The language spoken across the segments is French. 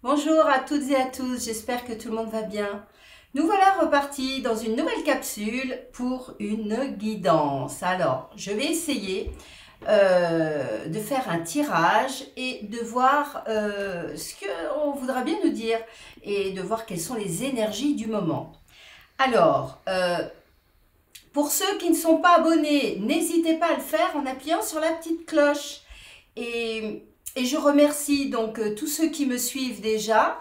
Bonjour à toutes et à tous, j'espère que tout le monde va bien. Nous voilà repartis dans une nouvelle capsule pour une guidance. Alors, je vais essayer de faire un tirage et de voir ce qu'on voudra bien nous dire et de voir quelles sont les énergies du moment. Alors, pour ceux qui ne sont pas abonnés, n'hésitez pas à le faire en appuyant sur la petite cloche. Et je remercie donc tous ceux qui me suivent déjà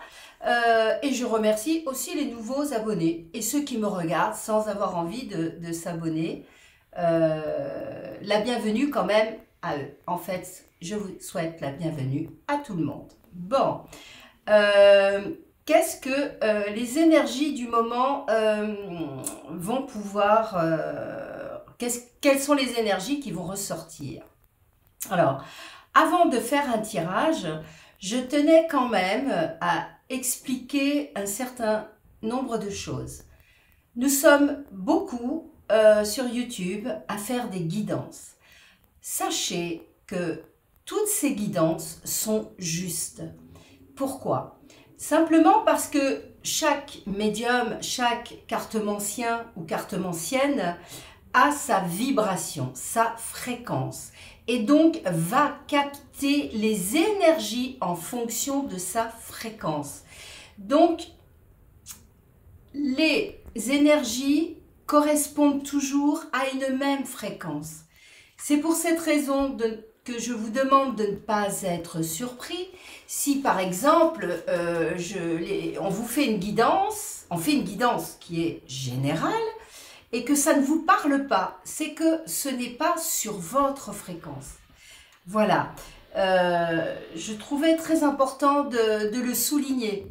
et je remercie aussi les nouveaux abonnés et ceux qui me regardent sans avoir envie de s'abonner. La bienvenue quand même à eux. En fait, je vous souhaite la bienvenue à tout le monde. Bon, qu'est-ce que les énergies du moment vont pouvoir... quelles sont les énergies qui vont ressortir? Alors, avant de faire un tirage, je tenais quand même à expliquer un certain nombre de choses. Nous sommes beaucoup sur YouTube à faire des guidances. Sachez que toutes ces guidances sont justes. Pourquoi? Simplement parce que chaque médium, chaque cartomancien ou cartomancienne a sa vibration, sa fréquence et donc va capter les énergies en fonction de sa fréquence. Donc, les énergies correspondent toujours à une même fréquence. C'est pour cette raison que je vous demande de ne pas être surpris si par exemple on vous fait une guidance, on fait une guidance qui est générale, et que ça ne vous parle pas, c'est que ce n'est pas sur votre fréquence. Voilà, je trouvais très important de le souligner.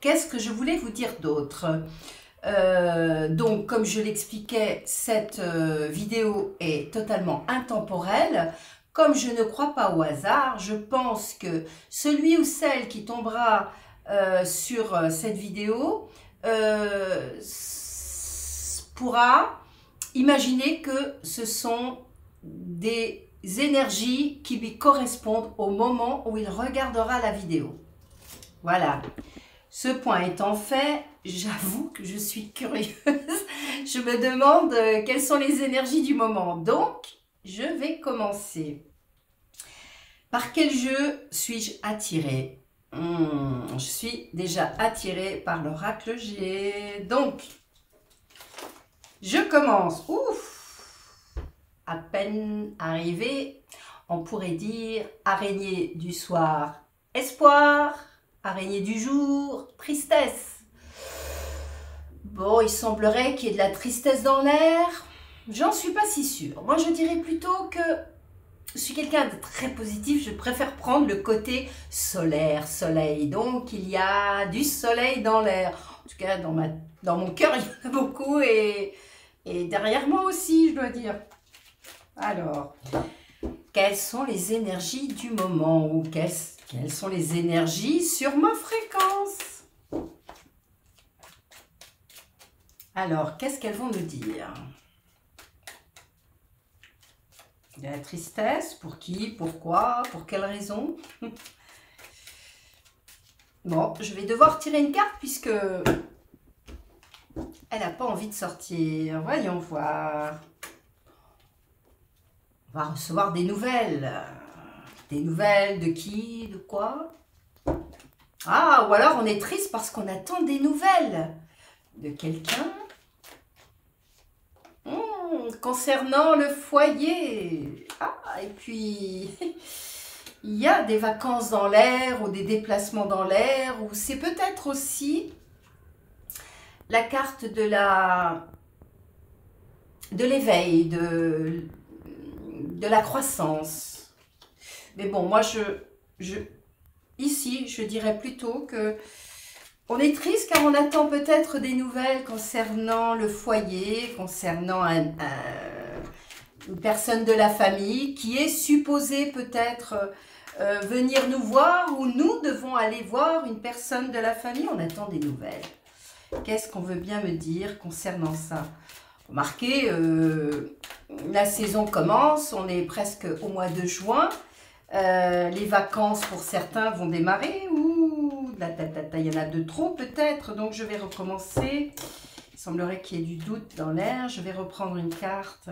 Qu'est-ce que je voulais vous dire d'autre? Donc, comme je l'expliquais, cette vidéo est totalement intemporelle. Comme je ne crois pas au hasard, je pense que celui ou celle qui tombera sur cette vidéo pourra imaginer que ce sont des énergies qui lui correspondent au moment où il regardera la vidéo. Voilà. Ce point étant fait, j'avoue que je suis curieuse. Je me demande quelles sont les énergies du moment. Donc, je vais commencer. Par quel jeu suis-je attirée? Je suis déjà attirée par l'oracle G. Donc, je commence. Ouf! À peine arrivé, on pourrait dire araignée du soir, espoir. Araignée du jour, tristesse. Bon, il semblerait qu'il y ait de la tristesse dans l'air. J'en suis pas si sûre. Moi, je dirais plutôt que je suis quelqu'un de très positif. Je préfère prendre le côté solaire, soleil. Donc, il y a du soleil dans l'air. En tout cas, dans mon cœur, il y en a beaucoup. Et derrière moi aussi, je dois dire. Alors, quelles sont les énergies du moment? Ou quelles sont les énergies sur ma fréquence? Alors, qu'est-ce qu'elles vont nous dire? De la tristesse, pour qui? Pourquoi? Pour quelle raison? Bon, je vais devoir tirer une carte puisque elle n'a pas envie de sortir. Voyons voir. On va recevoir des nouvelles. Des nouvelles de qui? De quoi? Ah, ou alors on est triste parce qu'on attend des nouvelles de quelqu'un concernant le foyer. Ah, et puis il y a des vacances dans l'air ou des déplacements dans l'air, ou c'est peut-être aussi la carte de l'éveil, de la croissance. Mais bon, moi ici, je dirais plutôt que on est triste car on attend peut-être des nouvelles concernant le foyer, concernant une personne de la famille qui est supposée peut-être venir nous voir, ou nous devons aller voir une personne de la famille. On attend des nouvelles. Qu'est-ce qu'on veut bien me dire concernant ça? Remarquez, la saison commence, on est presque au mois de juin. Les vacances pour certains vont démarrer. Ouh, il y en a de trop peut-être. Donc je vais recommencer. Il semblerait qu'il y ait du doute dans l'air. Je vais reprendre une carte.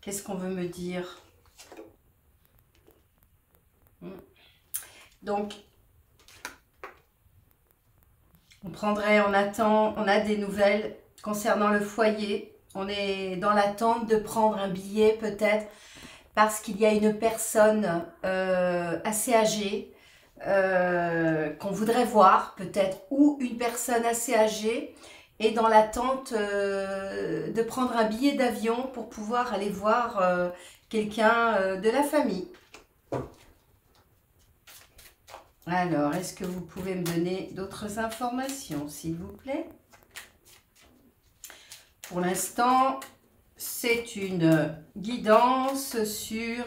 Qu'est-ce qu'on veut me dire? Donc, on prendrait, on attend, on a des nouvelles concernant le foyer. On est dans l'attente de prendre un billet peut-être parce qu'il y a une personne assez âgée qu'on voudrait voir peut-être, ou une personne assez âgée et dans l'attente de prendre un billet d'avion pour pouvoir aller voir quelqu'un de la famille. Alors, est-ce que vous pouvez me donner d'autres informations, s'il vous plaît? Pour l'instant, c'est une guidance sur,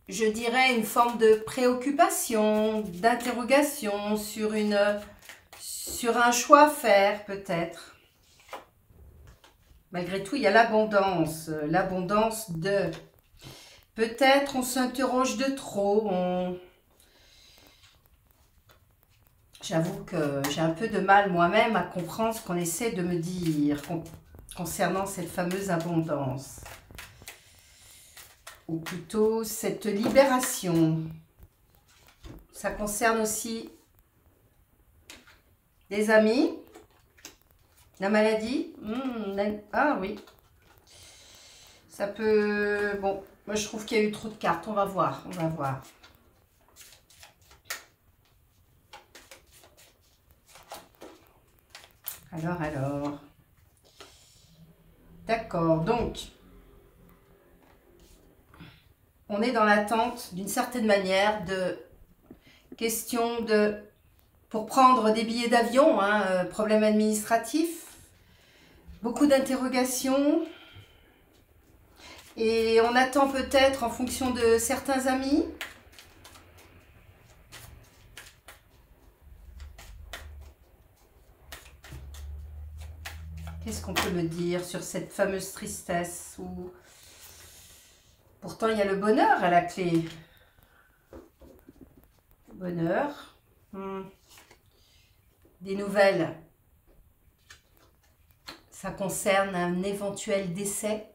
je dirais, une forme de préoccupation, d'interrogation sur un choix à faire, peut-être. Malgré tout, il y a l'abondance de... Peut-être on s'interroge de trop, J'avoue que j'ai un peu de mal moi-même à comprendre ce qu'on essaie de me dire concernant cette fameuse abondance. Ou plutôt cette libération. Ça concerne aussi des amis, la maladie. Ah oui. Ça peut... Bon, moi je trouve qu'il y a eu trop de cartes. On va voir, on va voir. Alors. D'accord, donc, on est dans l'attente d'une certaine manière de questions de... Pour prendre des billets d'avion, problème administratif, beaucoup d'interrogations. Et on attend peut-être en fonction de certains amis. Qu'est-ce qu'on peut me dire sur cette fameuse tristesse où... Pourtant, il y a le bonheur à la clé. Bonheur. Des nouvelles. Ça concerne un éventuel décès.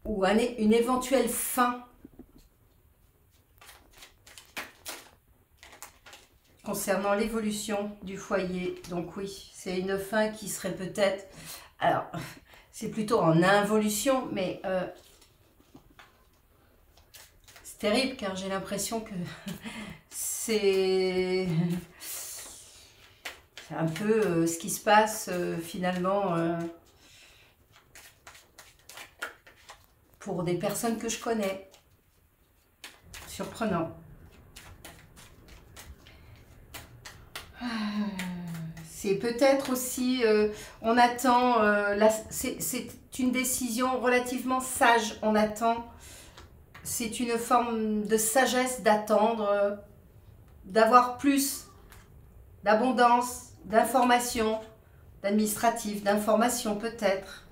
Ou une éventuelle fin. Concernant l'évolution du foyer. Donc oui, c'est une fin qui serait peut-être... Alors, c'est plutôt en involution, mais c'est terrible car j'ai l'impression que c'est un peu ce qui se passe finalement pour des personnes que je connais. Surprenant. C'est peut-être aussi, on attend, c'est une décision relativement sage, on attend, c'est une forme de sagesse d'attendre, d'avoir plus d'abondance, d'informations, d'administratif, d'informations peut-être,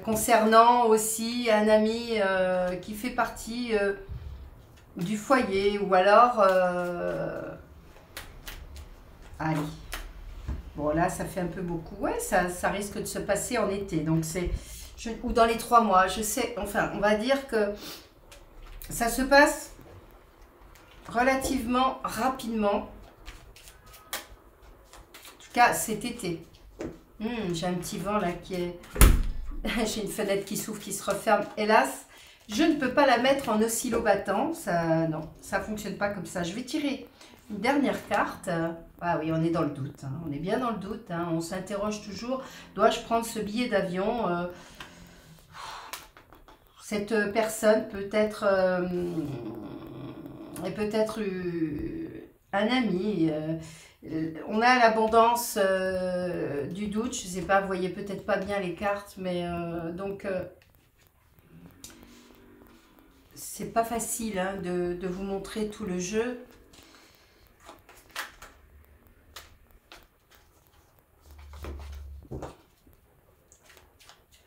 concernant aussi un ami qui fait partie du foyer, ou alors... Allez. Bon, là, ça fait un peu beaucoup. Ouais, ça risque de se passer en été. Donc, c'est... Ou dans les 3 mois. Je sais... Enfin, on va dire que ça se passe relativement rapidement. En tout cas, cet été. J'ai un petit vent, là, qui est... J'ai une fenêtre qui s'ouvre, qui se referme. Hélas, je ne peux pas la mettre en oscillo-battant. Ça, non, ça ne fonctionne pas comme ça. Je vais tirer une dernière carte. Ah oui, on est dans le doute, on est bien dans le doute, on s'interroge toujours, dois-je prendre ce billet d'avion? Cette personne peut-être est peut-être un ami, on a l'abondance du doute, je ne sais pas, vous voyez peut-être pas bien les cartes, mais donc c'est pas facile de vous montrer tout le jeu.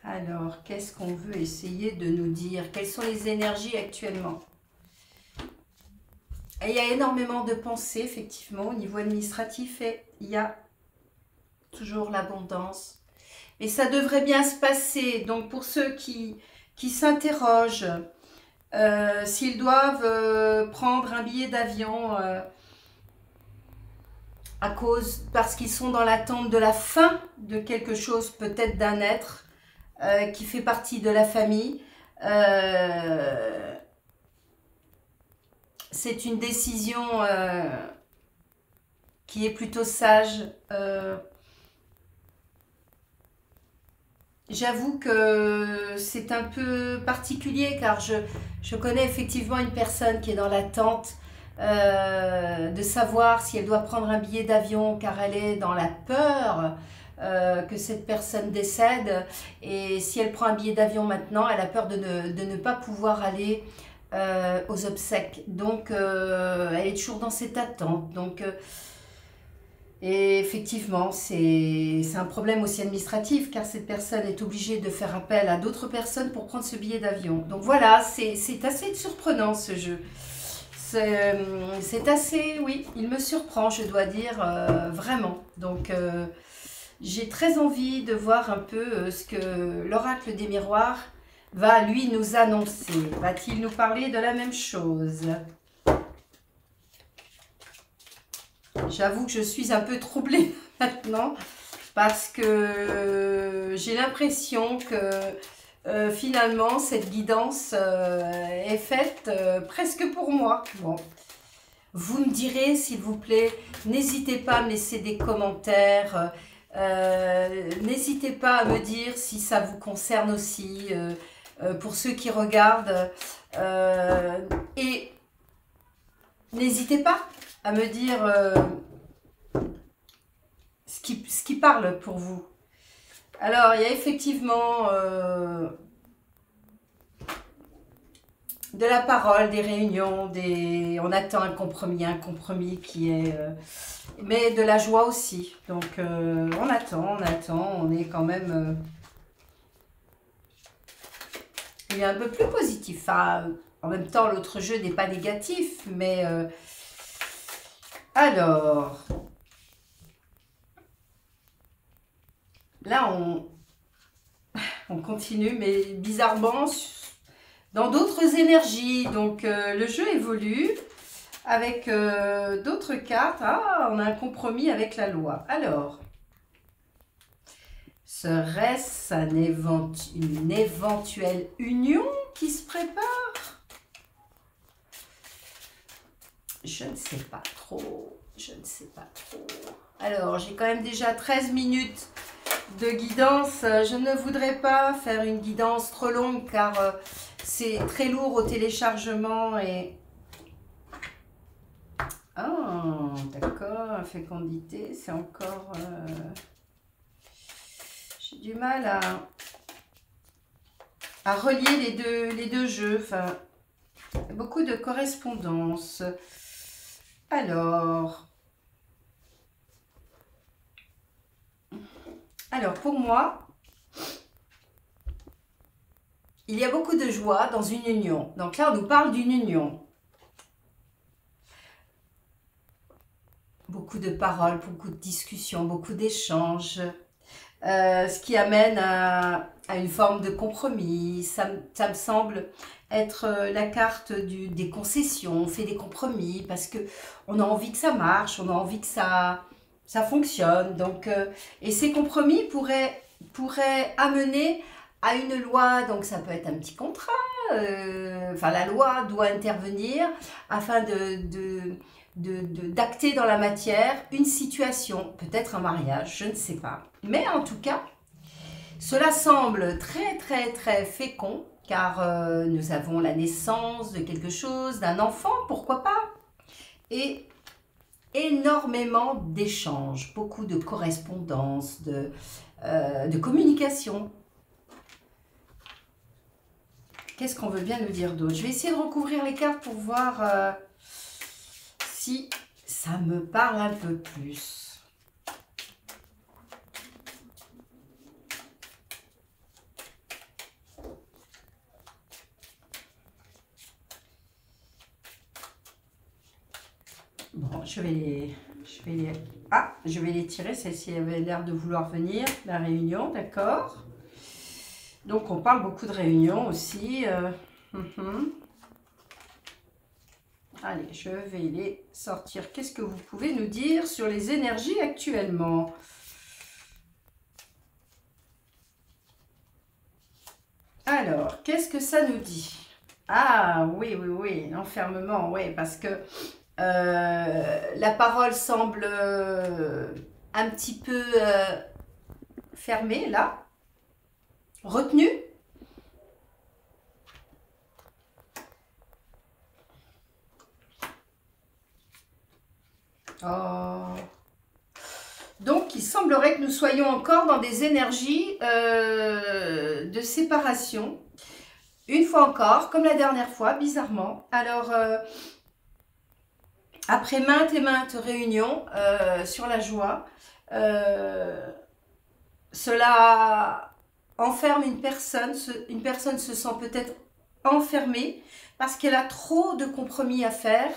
Alors, qu'est-ce qu'on veut essayer de nous dire? Quelles sont les énergies actuellement? Et il y a énormément de pensées, effectivement, au niveau administratif, et il y a toujours l'abondance. Et ça devrait bien se passer. Donc, pour ceux qui s'interrogent, s'ils doivent prendre un billet d'avion parce qu'ils sont dans l'attente de la fin de quelque chose, peut-être d'un être qui fait partie de la famille, c'est une décision qui est plutôt sage. J'avoue que c'est un peu particulier car je connais effectivement une personne qui est dans l'attente de savoir si elle doit prendre un billet d'avion car elle est dans la peur que cette personne décède, et si elle prend un billet d'avion maintenant, elle a peur de ne pas pouvoir aller aux obsèques. Donc elle est toujours dans cette attente. Donc et effectivement, c'est un problème aussi administratif car cette personne est obligée de faire appel à d'autres personnes pour prendre ce billet d'avion. Donc voilà, c'est assez surprenant ce jeu. C'est assez, oui, il me surprend, je dois dire, vraiment. Donc j'ai très envie de voir un peu ce que l'oracle des miroirs va lui nous annoncer. Va-t-il nous parler de la même chose? J'avoue que je suis un peu troublée maintenant parce que j'ai l'impression que finalement cette guidance est faite presque pour moi. Bon, vous me direz s'il vous plaît, n'hésitez pas à me laisser des commentaires, n'hésitez pas à me dire si ça vous concerne aussi, pour ceux qui regardent, et n'hésitez pas à me dire ce qui parle pour vous. Alors, il y a effectivement de la parole, des réunions, on attend un compromis qui est... mais de la joie aussi. Donc, on attend, on est quand même... il est un peu plus positif. Enfin, en même temps, l'autre jeu n'est pas négatif, mais... alors... là, on continue, mais bizarrement, dans d'autres énergies. Donc, le jeu évolue avec d'autres cartes. Ah, on a un compromis avec la loi. Alors, serait-ce une éventuelle union qui se prépare? Je ne sais pas trop. Je ne sais pas trop. Alors, j'ai quand même déjà 13 minutes de guidance. Je ne voudrais pas faire une guidance trop longue car c'est très lourd au téléchargement et... ah, d'accord, fécondité, c'est encore... j'ai du mal à relier les deux jeux. Enfin, beaucoup de correspondance. Alors, pour moi, il y a beaucoup de joie dans une union. Donc là, on nous parle d'une union. Beaucoup de paroles, beaucoup de discussions, beaucoup d'échanges. Ce qui amène à une forme de compromis. Ça me semble être la carte des concessions. On fait des compromis parce qu'on a envie que ça marche, on a envie que ça fonctionne. Donc, et ces compromis pourraient amener à une loi. Donc ça peut être un petit contrat. Enfin, la loi doit intervenir afin d'acter dans la matière une situation, peut-être un mariage, je ne sais pas. Mais en tout cas, cela semble très très très fécond car nous avons la naissance de quelque chose, d'un enfant, pourquoi pas, et énormément d'échanges, beaucoup de correspondances, de communication. Qu'est-ce qu'on veut bien nous dire d'autre? Je vais essayer de recouvrir les cartes pour voir si ça me parle un peu plus. Bon, je vais les tirer. Celle-ci avait l'air de vouloir venir, la réunion, d'accord. Donc, on parle beaucoup de réunions aussi. Allez, je vais les sortir. Qu'est-ce que vous pouvez nous dire sur les énergies actuellement? Alors, qu'est-ce que ça nous dit? Ah, oui, oui, oui, l'enfermement, oui, parce que la parole semble un petit peu fermée, là, retenue. Oh. Donc, il semblerait que nous soyons encore dans des énergies de séparation. Une fois encore, comme la dernière fois, bizarrement. Alors, après maintes et maintes réunions sur la joie, cela enferme une personne. Une personne se sent peut-être enfermée parce qu'elle a trop de compromis à faire.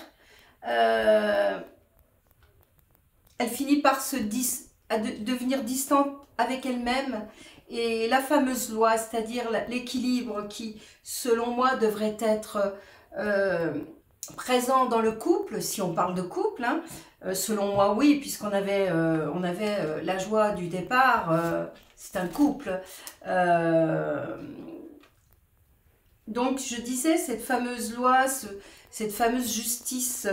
Elle finit par devenir distante avec elle-même. Et la fameuse loi, c'est-à-dire l'équilibre qui, selon moi, devrait être présent dans le couple, si on parle de couple, hein, selon moi, oui, puisqu'on avait, la joie du départ, c'est un couple. Donc, je disais, cette fameuse loi, cette fameuse justice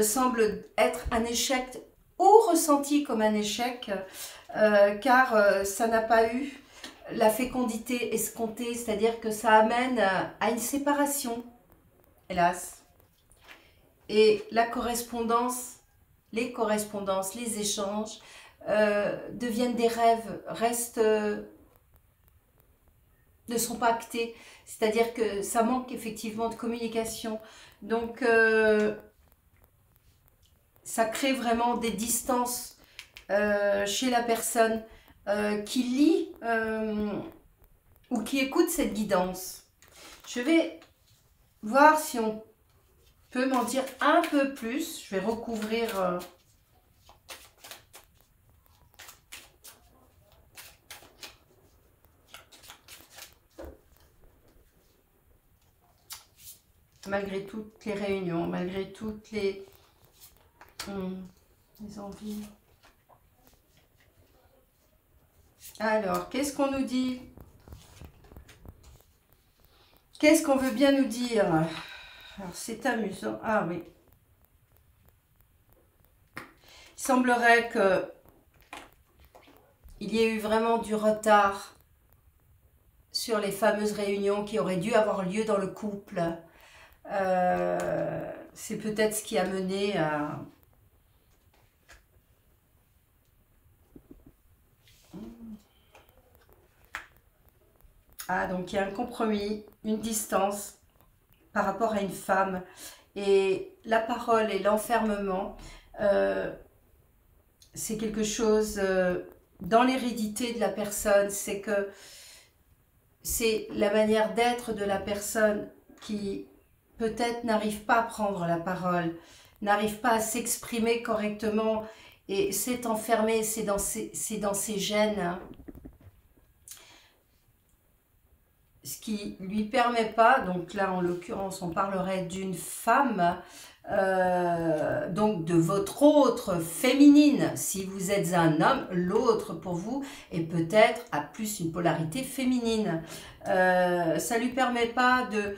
semble être un échec ou ressenti comme un échec, car ça n'a pas eu la fécondité escomptée, c'est-à-dire que ça amène à une séparation, hélas. Et la correspondance, les correspondances, les échanges deviennent des rêves, ne sont pas actés, c'est-à-dire que ça manque effectivement de communication. Donc, ça crée vraiment des distances chez la personne qui lit ou qui écoute cette guidance. Je vais voir si on peut m'en dire un peu plus. Je vais recouvrir malgré toutes les réunions, malgré toutes les envies. Alors, qu'est-ce qu'on nous dit? Qu'est-ce qu'on veut bien nous dire? Alors, c'est amusant. Ah oui. Il semblerait que il y ait eu vraiment du retard sur les fameuses réunions qui auraient dû avoir lieu dans le couple. C'est peut-être ce qui a mené à... Ah, donc il y a un compromis, une distance par rapport à une femme. Et la parole et l'enfermement, c'est quelque chose dans l'hérédité de la personne. C'est que c'est la manière d'être de la personne qui peut-être n'arrive pas à prendre la parole, n'arrive pas à s'exprimer correctement et c'est enfermé, c'est dans ses gènes. Hein. Ce qui ne lui permet pas, donc là en l'occurrence on parlerait d'une femme, donc de votre autre féminine. Si vous êtes un homme, l'autre pour vous est peut-être à plus une polarité féminine. Ça ne lui permet pas de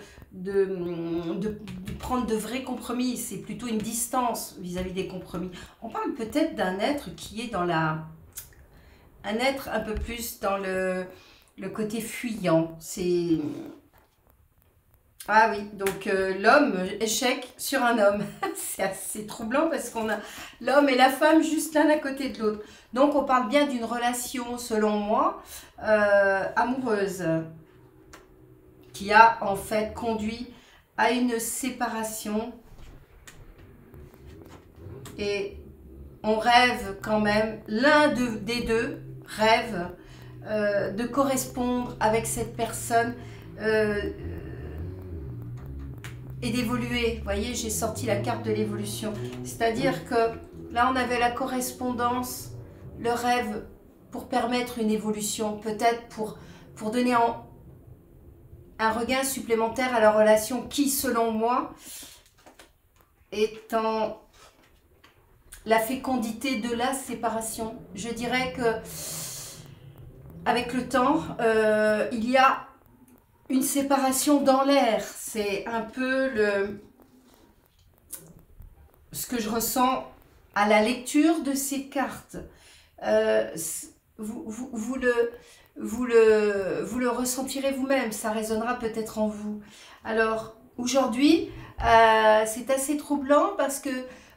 prendre de vrais compromis, c'est plutôt une distance vis-à-vis des compromis. On parle peut-être d'un être qui est dans un être un peu plus dans le côté fuyant. C'est... Ah oui, donc l'homme, échec sur un homme. C'est assez troublant parce qu'on a l'homme et la femme juste l'un à côté de l'autre. Donc on parle bien d'une relation, selon moi, amoureuse, qui a en fait conduit à une séparation. Et on rêve quand même, l'un des deux rêve de correspondre avec cette personne et d'évoluer. Vous voyez, j'ai sorti la carte de l'évolution. C'est-à-dire que là, on avait la correspondance, le rêve pour permettre une évolution, peut-être pour donner un regain supplémentaire à la relation qui, selon moi, est en la fécondité de la séparation. Je dirais que avec le temps, il y a une séparation dans l'air. C'est un peu ce que je ressens à la lecture de ces cartes. Vous le ressentirez vous-même, ça résonnera peut-être en vous. Alors aujourd'hui, c'est assez troublant parce que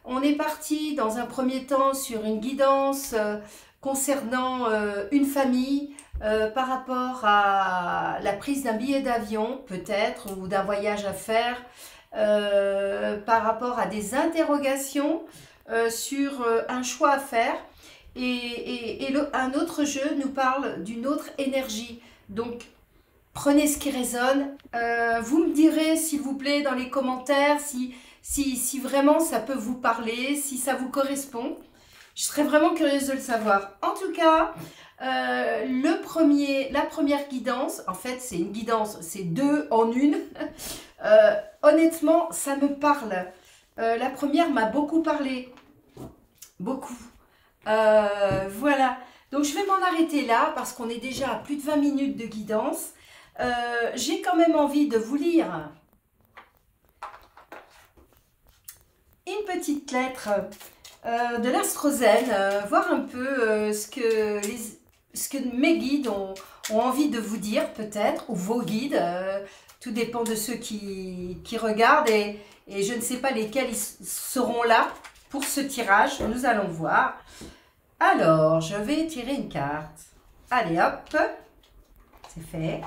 on est parti dans un premier temps sur une guidance concernant une famille par rapport à la prise d'un billet d'avion peut-être ou d'un voyage à faire, par rapport à des interrogations sur un choix à faire. Un autre jeu nous parle d'une autre énergie. Donc, prenez ce qui résonne. Vous me direz, s'il vous plaît, dans les commentaires, si vraiment ça peut vous parler, si ça vous correspond. Je serais vraiment curieuse de le savoir. En tout cas, la première guidance, en fait, c'est une guidance, c'est 2 en 1. Honnêtement, ça me parle. La première m'a beaucoup parlé. Beaucoup. Voilà, donc je vais m'en arrêter là parce qu'on est déjà à plus de 20 minutes de guidance. J'ai quand même envie de vous lire une petite lettre de l'Astrozen, voir un peu ce que mes guides ont envie de vous dire peut-être, ou vos guides, tout dépend de ceux qui regardent et je ne sais pas lesquels ils seront là pour ce tirage, nous allons voir. Alors, je vais tirer une carte. Allez, hop. C'est fait.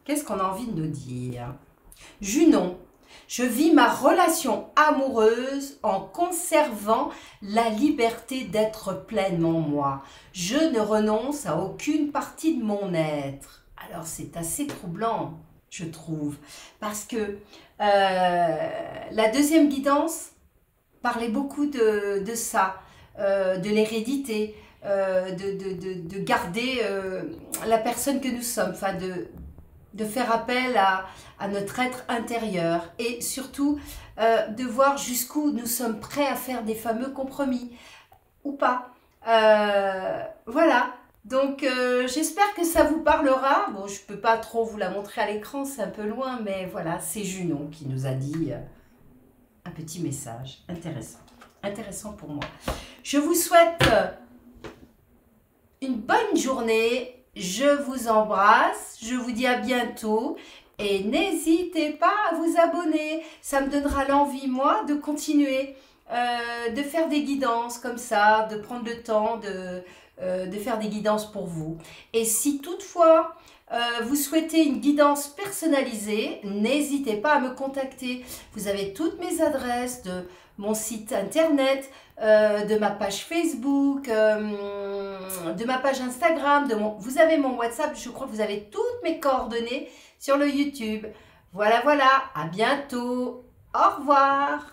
Qu'est-ce qu'on a envie de nous dire? Junon, je vis ma relation amoureuse en conservant la liberté d'être pleinement moi. Je ne renonce à aucune partie de mon être. Alors, c'est assez troublant, je trouve. Parce que la deuxième guidance parlait beaucoup de ça. De l'hérédité, de garder la personne que nous sommes, enfin de faire appel à notre être intérieur et surtout de voir jusqu'où nous sommes prêts à faire des fameux compromis ou pas. Voilà, donc j'espère que ça vous parlera. Bon, je ne peux pas trop vous la montrer à l'écran, c'est un peu loin, mais voilà, c'est Junon qui nous a dit un petit message intéressant pour moi. Je vous souhaite une bonne journée, je vous embrasse, je vous dis à bientôt et n'hésitez pas à vous abonner, ça me donnera l'envie moi de continuer, de faire des guidances comme ça, de prendre le temps de faire des guidances pour vous. Et si toutefois vous souhaitez une guidance personnalisée, n'hésitez pas à me contacter, vous avez toutes mes adresses de mon site internet, de ma page Facebook, de ma page Instagram, vous avez mon WhatsApp, je crois que vous avez toutes mes coordonnées sur le YouTube. Voilà, à bientôt, au revoir.